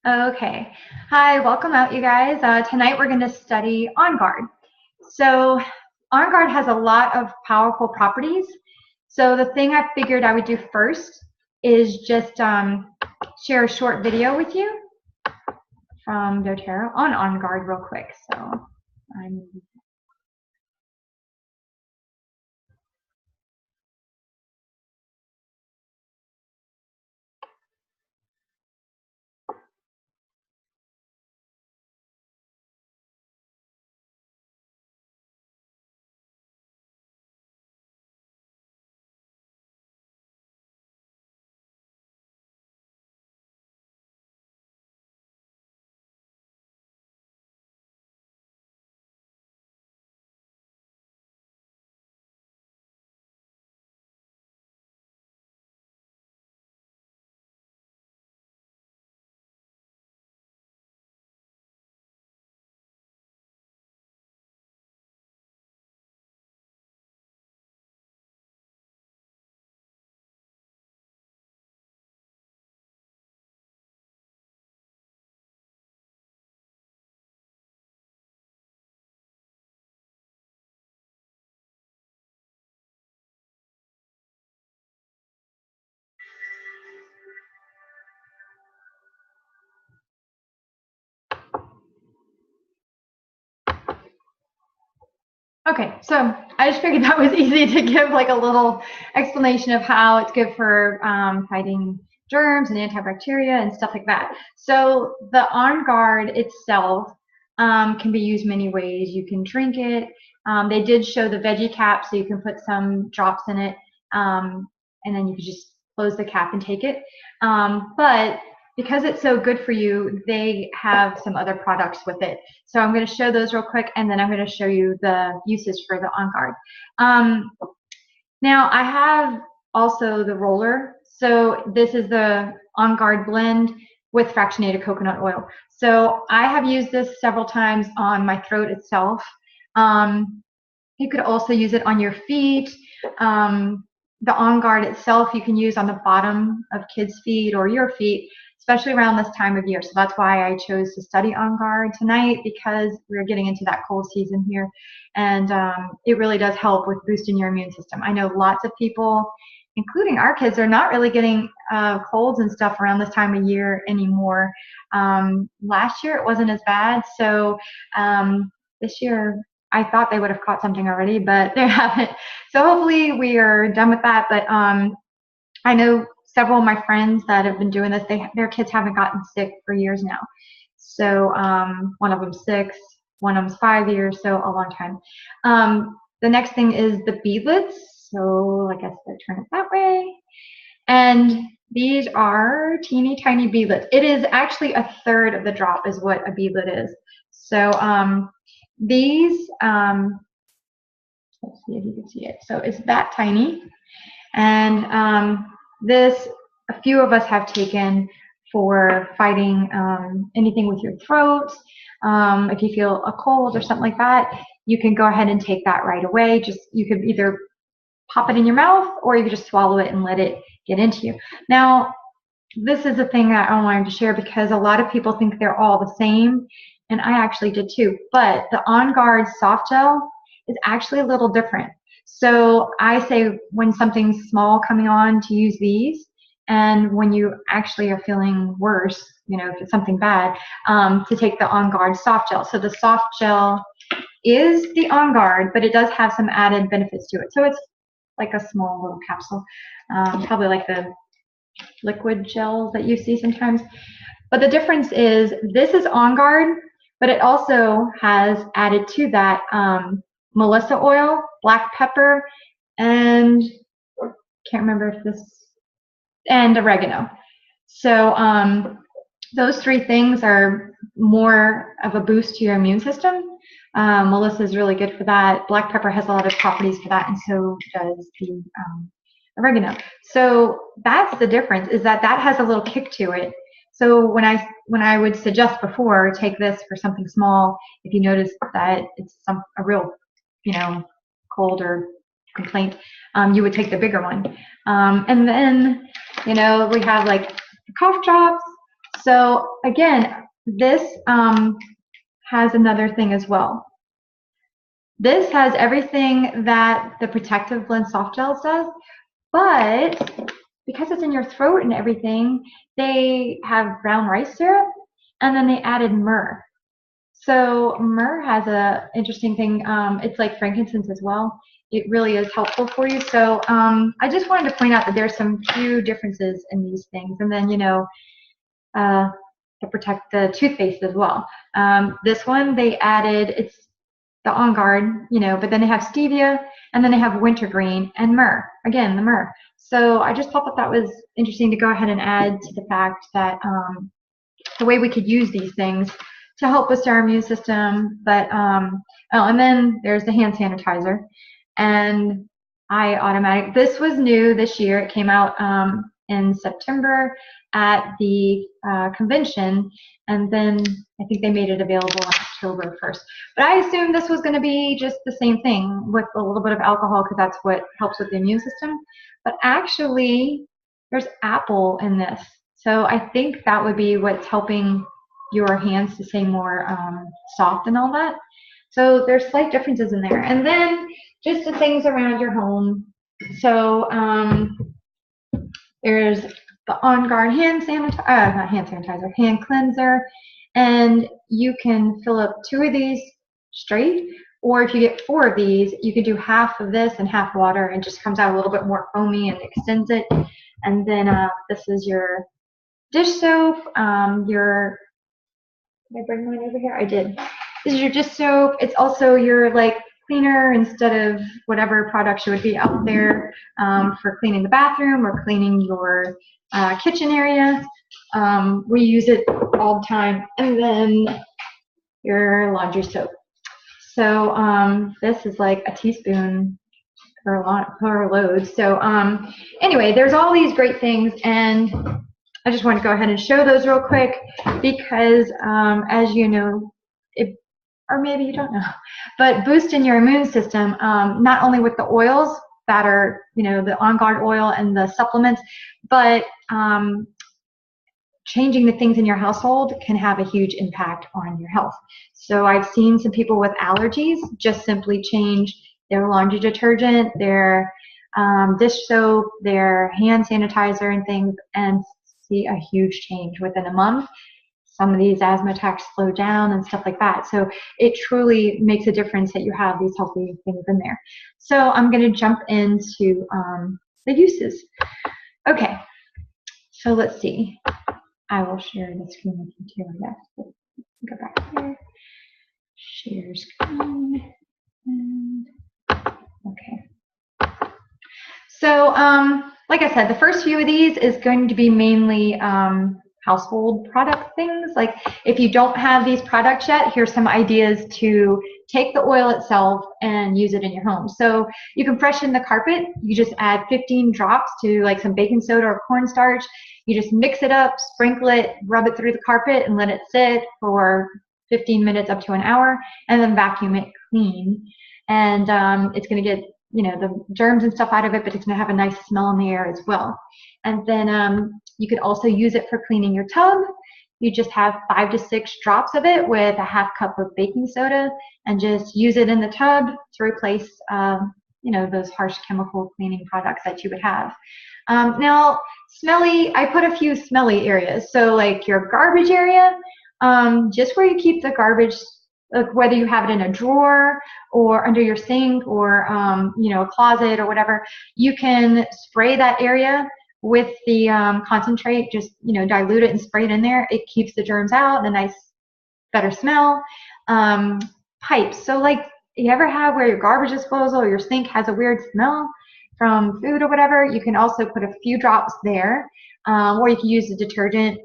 Okay. Hi, welcome out, you guys. Tonight we're going to study On Guard. So On Guard has a lot of powerful properties. So the thing I figured I would do first is just share a short video with you from doTERRA on Guard real quick. So I'm Okay, so I just figured that was easy to give like a little explanation of how it's good for fighting germs and antibacteria and stuff like that. So the On Guard itself can be used many ways. You can drink it. They did show the veggie cap, so you can put some drops in it, and then you can just close the cap and take it. But because it's so good for you, they have some other products with it. So I'm going to show those real quick, and then I'm going to show you the uses for the On Guard. Now I have also the roller. So this is the On Guard blend with fractionated coconut oil. So I have used this several times on my throat itself. You could also use it on your feet. The On Guard itself you can use on the bottom of kids' feet or your feet, especially around this time of year. So that's why I chose to study On Guard tonight, because we're getting into that cold season here. And it really does help with boosting your immune system. I know lots of people, including our kids, are not really getting colds and stuff around this time of year anymore. Last year it wasn't as bad. So this year I thought they would have caught something already, but they haven't. So hopefully we are done with that. But I know several of my friends that have been doing this. Their kids haven't gotten sick for years now. So one of them's 6, one of them's 5 years, so a long time. The next thing is the beadlets. So I guess I turn it that way. And these are teeny tiny beadlets. It is actually a third of the drop is what a beadlet is. So these, let's see if you can see it. So it's that tiny. And this, a few of us have taken for fighting anything with your throat. If you feel a cold or something like that, you can go ahead and take that right away. Just, you could either pop it in your mouth or you could just swallow it and let it get into you. Now, this is a thing that I wanted to share because a lot of people think they're all the same, and I actually did too. But the On Guard soft gel is actually a little different. So I say when something's small coming on to use these, and when you actually are feeling worse, you know, if it's something bad, to take the On Guard soft gel. So the soft gel is the On Guard, but it does have some added benefits to it. So it's like a small little capsule, probably like the liquid gels that you see sometimes. But the difference is this is On Guard, but it also has added to that Melissa oil, black pepper, and can't remember if this, and oregano. So those 3 things are more of a boost to your immune system. Melissa is really good for that. Black pepper has a lot of properties for that, and so does the oregano. So that's the difference, is that that has a little kick to it. So when I would suggest before, take this for something small, if you notice that it's a real, you know, cold or complaint, you would take the bigger one. And then, you know, we have like cough drops. So again, this has another thing as well. This has everything that the Protective Blend Soft Gels does, but because it's in your throat and everything, they have brown rice syrup, and then they added myrrh. So myrrh has a interesting thing. It's like frankincense as well. It really is helpful for you. So I just wanted to point out that there's some few differences in these things, and then to protect the toothpaste as well. This one they added, it's the On Guard, but then they have stevia, and then they have wintergreen and myrrh. Again, the myrrh. So I just thought that that was interesting to go ahead and add to the fact that the way we could use these things to help with our immune system. But oh, and then there's the hand sanitizer, and this was new this year. It came out in September at the convention, and then I think they made it available on October 1st. But I assumed this was going to be just the same thing with a little bit of alcohol, because that's what helps with the immune system. But actually, there's apple in this. So I think that would be what's helping your hands to stay more soft and all that. So there's slight differences in there. And then just the things around your home. So there's the On Guard hand sanitizer, not hand sanitizer, hand cleanser. And you can fill up 2 of these straight, or if you get 4 of these, you could do half of this and half water, and just comes out a little bit more foamy and extends it. And then this is your dish soap. Did I bring mine over here? I did. This is your dish soap. It's also your cleaner instead of whatever products you would be out there for cleaning the bathroom or cleaning your kitchen area. We use it all the time. And then your laundry soap. So this is like a teaspoon per load. So anyway, there's all these great things, and I just want to go ahead and show those real quick because as you know, or maybe you don't know, but boosting your immune system, not only with the oils that are, the On Guard oil and the supplements, but changing the things in your household can have a huge impact on your health. So I've seen some people with allergies just simply change their laundry detergent, their dish soap, their hand sanitizer and things, and see a huge change within a month. Some of these asthma attacks slow down and stuff like that. So it truly makes a difference that you have these healthy things in there. So I'm going to jump into the uses. Okay, so let's see. I will share the screen with you too, I guess. Go back here. Share screen. And, okay. So, like I said, the first few of these is going to be mainly household product things. Like if you don't have these products yet, here's some ideas to take the oil itself and use it in your home. So you can freshen the carpet. You just add 15 drops to like some baking soda or cornstarch. You just mix it up, sprinkle it, rub it through the carpet, and let it sit for 15 minutes up to an hour, and then vacuum it clean. And it's going to get the germs and stuff out of it, but it's going to have a nice smell in the air as well. And then you could also use it for cleaning your tub. You just have 5 to 6 drops of it with a ½ cup of baking soda, and just use it in the tub to replace those harsh chemical cleaning products that you would have. Now, smelly, I put a few smelly areas. So like your garbage area, just where you keep the garbage, whether you have it in a drawer or under your sink or a closet or whatever, you can spray that area with the concentrate. Just dilute it and spray it in there. It keeps the germs out, a nice better smell. Pipes, so like you ever have where your garbage disposal or your sink has a weird smell from food or whatever, you can also put a few drops there, or you can use the detergent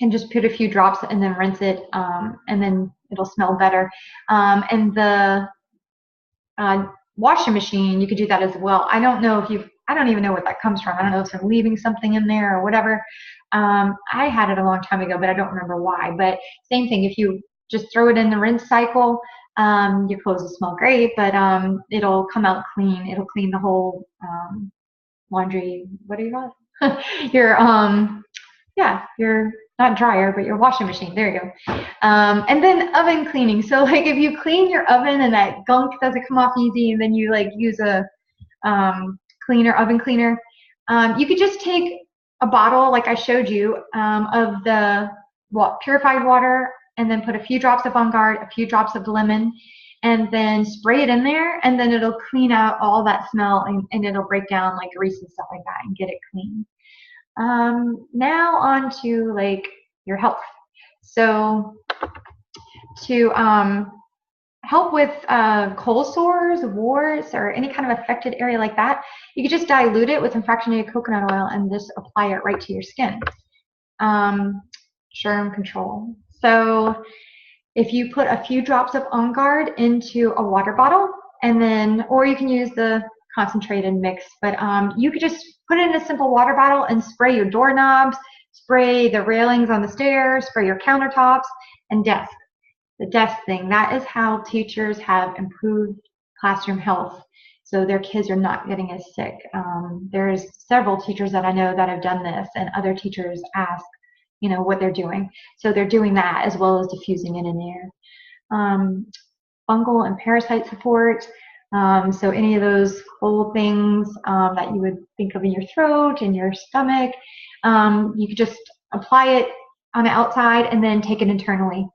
and just put a few drops and then rinse it, and then it'll smell better. And the washing machine, you could do that as well. I don't even know what that comes from. I don't know if I'm leaving something in there or whatever. I had it a long time ago, but I don't remember why. But same thing, if you just throw it in the rinse cycle, your clothes will smell great, but it'll come out clean. It'll clean the whole laundry, what do you call it? Your yeah, your not dryer, but your washing machine. There you go. And then oven cleaning. So like if you clean your oven and that gunk doesn't come off easy, and then you like use a oven cleaner, you could just take a bottle like I showed you of the purified water, and then put a few drops of On Guard, a few drops of lemon, and then spray it in there, and then it'll clean out all that smell, and it'll break down like grease and stuff like that and get it clean. Now on to like your health. So to help with cold sores, warts, or any kind of affected area like that, you could just dilute it with fractionated coconut oil and just apply it right to your skin. Germ control. So if you put a few drops of On Guard into a water bottle, and then, or you can use the concentrated mix, but you could just put it in a simple water bottle and spray your doorknobs, spray the railings on the stairs, spray your countertops and desks. The desk thing, that is how teachers have improved classroom health, so their kids are not getting as sick. There's several teachers that I know that have done this, and other teachers ask, you know, what they're doing. So they're doing that as well as diffusing it in air. Fungal and parasite support. So any of those cold things that you would think of in your throat, in your stomach, you could just apply it on the outside and then take it internally.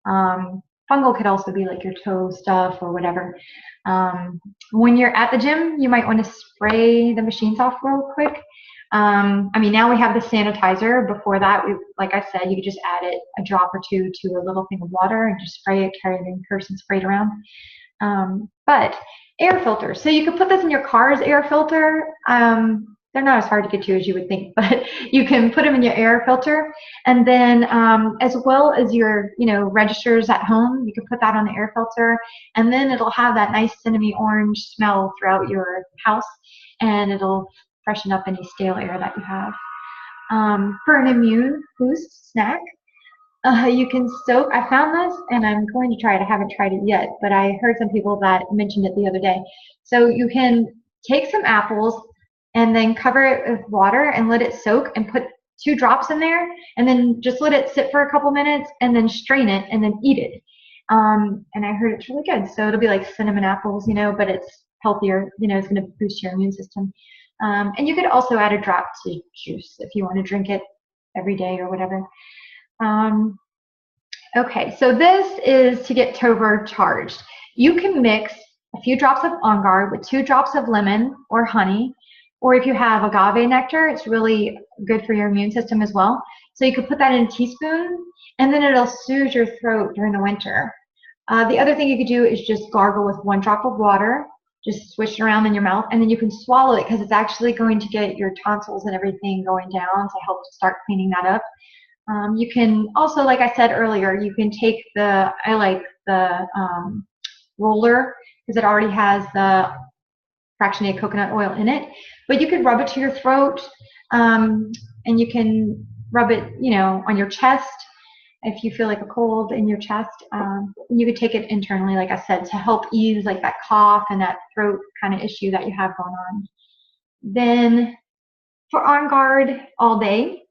Fungal could also be like your toe stuff or whatever. When you're at the gym, you might want to spray the machines off real quick. I mean, now we have the sanitizer. Before that, like I said, you could just add it a drop or two to a little thing of water and just spray it, carry it in purse and spray it around. But air filters. So you could put this in your car's air filter. They're not as hard to get to as you would think, but you can put them in your air filter, and then as well as your, you know, registers at home, you can put that on the air filter, and then it'll have that nice cinnamon orange smell throughout your house, and it'll freshen up any stale air that you have. For an immune boost snack, you can soak. I found this, and I'm going to try it. I haven't tried it yet, but I heard some people that mentioned it the other day. So you can take some apples and then cover it with water and let it soak, and put 2 drops in there, and then just let it sit for a couple minutes, and then strain it and then eat it. And I heard it's really good. So it'll be like cinnamon apples, you know, but it's healthier. You know, it's going to boost your immune system. And you could also add a drop to juice if you want to drink it every day or whatever. Okay, so this is to get turbocharged. You can mix a few drops of On Guard with 2 drops of lemon or honey, or if you have agave nectar, it's really good for your immune system as well. So you could put that in a teaspoon, and then it'll soothe your throat during the winter. The other thing you could do is just gargle with 1 drop of water, just swish it around in your mouth, and then you can swallow it, because it's actually going to get your tonsils and everything going down to help start cleaning that up. You can also, like I said earlier, you can take I like the roller, because it already has the fractionated coconut oil in it, but you could rub it to your throat, and you can rub it, you know, on your chest if you feel like a cold in your chest. You could take it internally, like I said, to help ease like that cough and that throat kind of issue that you have going on. Then for On Guard all day,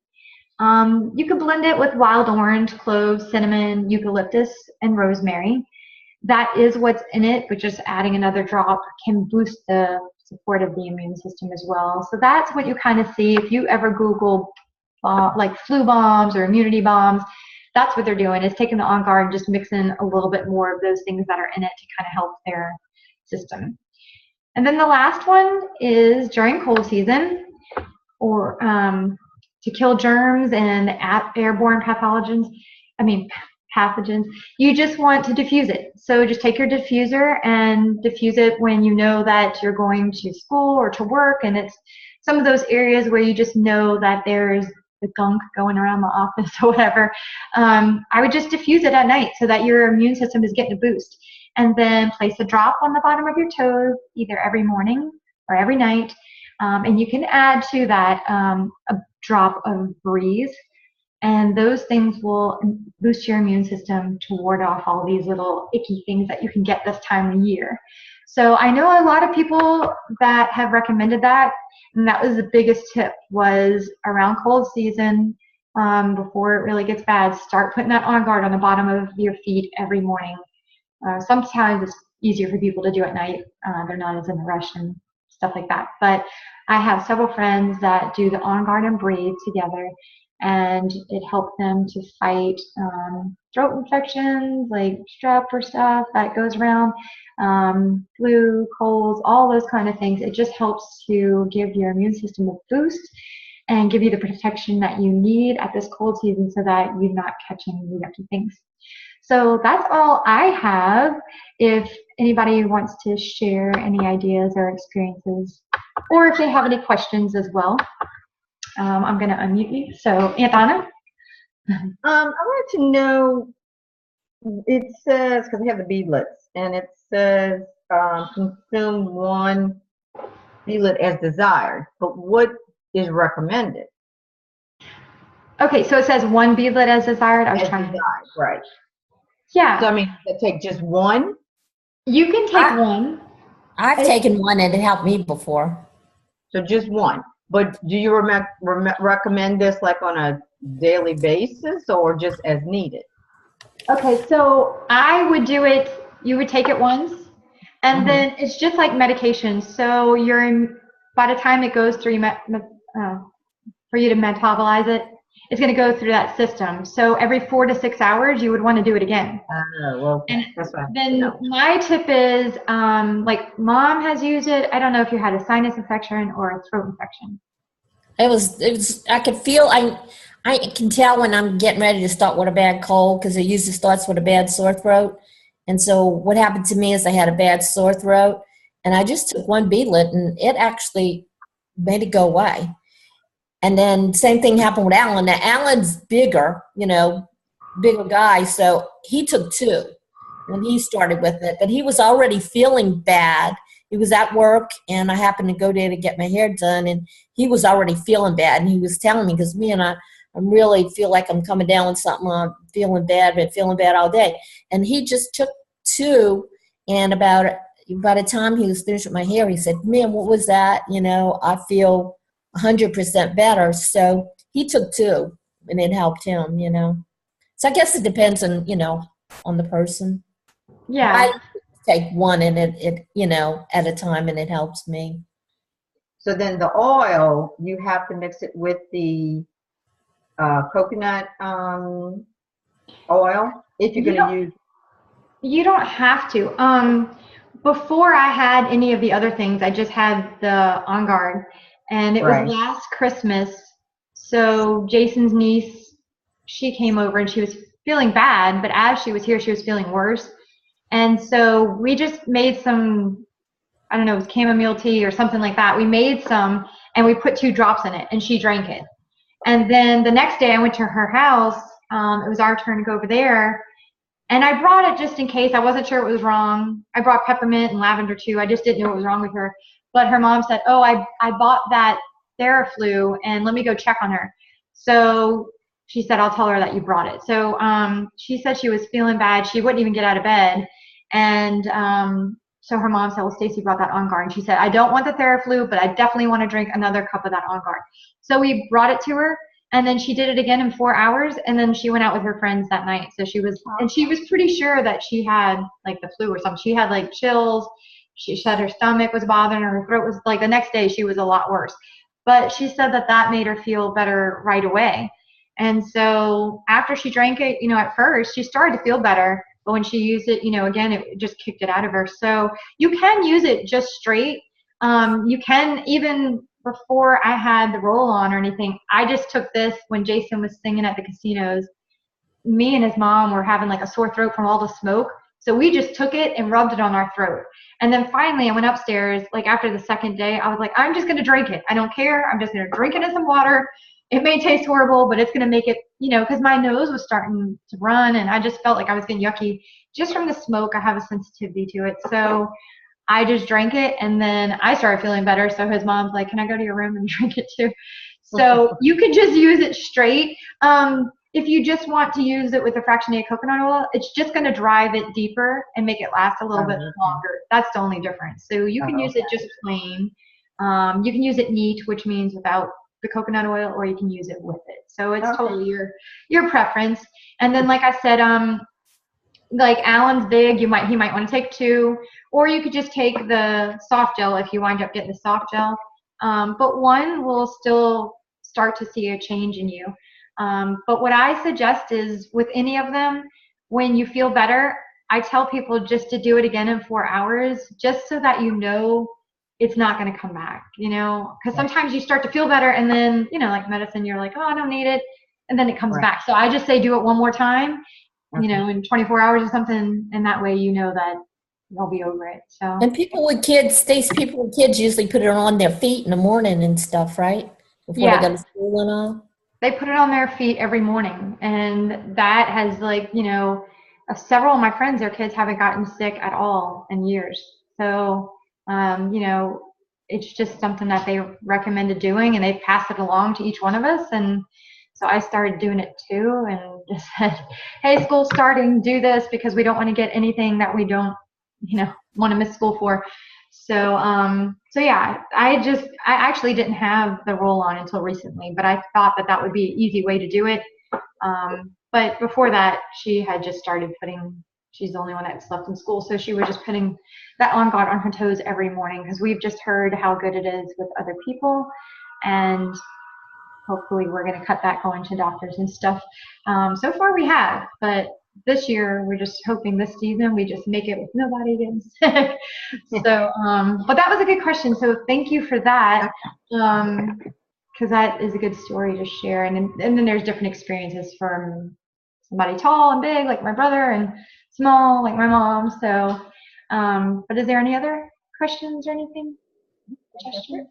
you could blend it with wild orange, cloves, cinnamon, eucalyptus, and rosemary. That is what's in it, but just adding another drop can boost the support of the immune system as well. So that's what you kind of see if you ever Google like flu bombs or immunity bombs. That's what they're doing, is taking the On Guard and just mixing a little bit more of those things that are in it to kind of help their system. And then the last one is during cold season, or to kill germs and airborne pathogens. You just want to diffuse it. So just take your diffuser and diffuse it when you know that you're going to school or to work, and it's some of those areas where you just know that there's the gunk going around the office or whatever. I would just diffuse it at night so that your immune system is getting a boost. And then place a drop on the bottom of your toes, either every morning or every night. And you can add to that a drop of Breeze. And those things will boost your immune system to ward off all these little icky things that you can get this time of year. So I know a lot of people that have recommended that, and that was the biggest tip, was around cold season, before it really gets bad, start putting that On Guard on the bottom of your feet every morning. Sometimes it's easier for people to do at night. They're not as in a rush and stuff like that. But I have several friends that do the On Guard and Breathe together, and it helped them to fight throat infections like strep or stuff that goes around, flu, colds, all those kind of things. It just helps to give your immune system a boost and give you the protection that you need at this cold season so that you're not catching the yucky things. So that's all I have. If anybody wants to share any ideas or experiences, or if they have any questions as well, I'm going to unmute you. So, Anthana? I wanted to know, it says, because we have the beadlets, and it says consume one beadlet as desired, but what is recommended? Okay, so it says one beadlet as desired. I was trying desired, right. Yeah. So, I mean, take just one? You can take one. I've taken one and it helped me before. So just one. But do you recommend this like on a daily basis or just as needed? Okay, so I would do it, you would take it once, and then it's just like medication. So by the time it goes through, for you to metabolize it, it's going to go through that system. So every 4 to 6 hours, you would want to do it again. Well, that's fine. Then my tip is, like Mom has used it. I don't know if you had a sinus infection or a throat infection. It was, I could feel, I can tell when I'm getting ready to start with a bad cold because it usually starts with a bad sore throat. And so what happened to me is I had a bad sore throat and I just took one beadlet and it actually made it go away. And then same thing happened with Alan. Now Alan's bigger, bigger guy. So he took two when he started with it, but he was already feeling bad. He was at work and I happened to go there to get my hair done and he was already feeling bad. And he was telling me, because me and I really feel like I'm coming down with something. I'm feeling bad, been feeling bad all day. And he just took two, and by the time he was finished with my hair, he said, "Man, what was that? I feel 100% better." So he took two, and it helped him. So I guess it depends on on the person. Yeah. I take one, and it at a time, and it helps me. So then the oil, you have to mix it with the coconut oil if you're going to use. You don't have to. Before I had any of the other things, I just had the On Guard, and it was last Christmas. So Jason's niece, she came over and she was feeling bad, but as she was here, she was feeling worse. And so we just made some, I don't know, it was chamomile tea or something like that. We made some and we put 2 drops in it and she drank it. And then the next day I went to her house. It was our turn to go over there. And I brought it just in case. I wasn't sure it was wrong. I brought peppermint and lavender too. I just didn't know what was wrong with her. But her mom said, "Oh, I bought that Theraflu and let me go check on her." So she said, "I'll tell her that you brought it." So she said she was feeling bad. She wouldn't even get out of bed. And so her mom said, "Well, Stacy brought that On Guard." And she said, "I don't want the Theraflu, but I definitely want to drink another cup of that On Guard." So we brought it to her. And then she did it again in 4 hours, and then she went out with her friends that night. So she was pretty sure that she had like the flu or something. She had like chills. She said her stomach was bothering her. Her throat was like, the next day she was a lot worse. But she said that made her feel better right away. And so after she drank it, at first she started to feel better. But when she used it, again, it just kicked it out of her. So you can use it just straight. You can even, before I had the roll-on or anything, I just took this when Jason was singing at the casinos. Me and his mom were having like a sore throat from all the smoke. So we just took it and rubbed it on our throat. And then finally I went upstairs, like after the second day, I was like, I'm just going to drink it. I don't care. I'm just going to drink it in some water. It may taste horrible, but it's going to make it, because my nose was starting to run and I just felt like I was getting yucky. Just from the smoke, I have a sensitivity to it. So I just drank it, and then I started feeling better. So his mom's like, "Can I go to your room and drink it too?" So you could just use it straight. If you just want to use it with the fractionated coconut oil, it's just going to drive it deeper and make it last a little bit longer. That's the only difference. So you can use it just plain. You can use it neat, which means without the coconut oil, or you can use it with it. So it's Okay. totally your preference. And then, like I said, like Alan's big, he might want to take 2, or you could just take the soft gel if you wind up getting the soft gel. But 1 will still start to see a change in you. But what I suggest is with any of them, when you feel better, I tell people just to do it again in 4 hours, just so that you know it's not going to come back, because sometimes you start to feel better and then, like medicine, you're like, oh, I don't need it. And then it comes back. So I just say do it one more time, in 24 hours or something. And that way, that they'll be over it. So. And people with kids usually put it on their feet in the morning and stuff, right? Before they go to school and all. They put it on their feet every morning. And that has several of my friends, their kids haven't gotten sick at all in years. So, it's just something that they recommended doing, and they pass it along to each one of us. And so I started doing it too, and just said, hey, school's starting, do this, because we don't want to get anything that we don't, want to miss school for. So, yeah, I actually didn't have the roll-on until recently, but I thought that would be an easy way to do it. But before that, she had just started she's the only one that's left in school, so she was just putting that On Guard on her toes every morning, because we've just heard how good it is with other people, and hopefully we're going to cut that going to doctors and stuff. So far we have, but this year we're just hoping this season we just make it with nobody getting sick. So, but that was a good question, so thank you for that. Because that is a good story to share. And then there's different experiences from somebody tall and big, like my brother, and small, like my mom. So, but is there any other questions or anything? Suggestions?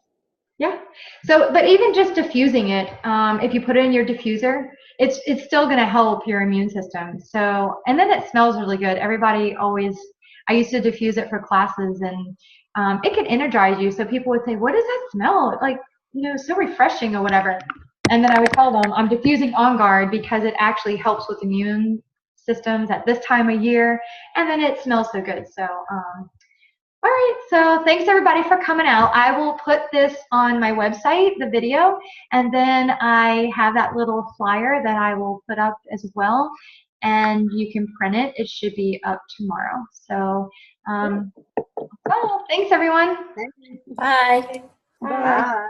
Yeah. So, but even just diffusing it, if you put it in your diffuser, it's still going to help your immune system. So, and then it smells really good. I used to diffuse it for classes, and it can energize you. So people would say, what does that smell? Like, so refreshing or whatever. And then I would tell them I'm diffusing On Guard because it actually helps with immune systems at this time of year. And then it smells so good. So, all right. So thanks everybody for coming out. I will put this on my website, the video, and then I have that little flyer that I will put up as well. And you can print it. It should be up tomorrow. So, thanks everyone. Bye. Bye.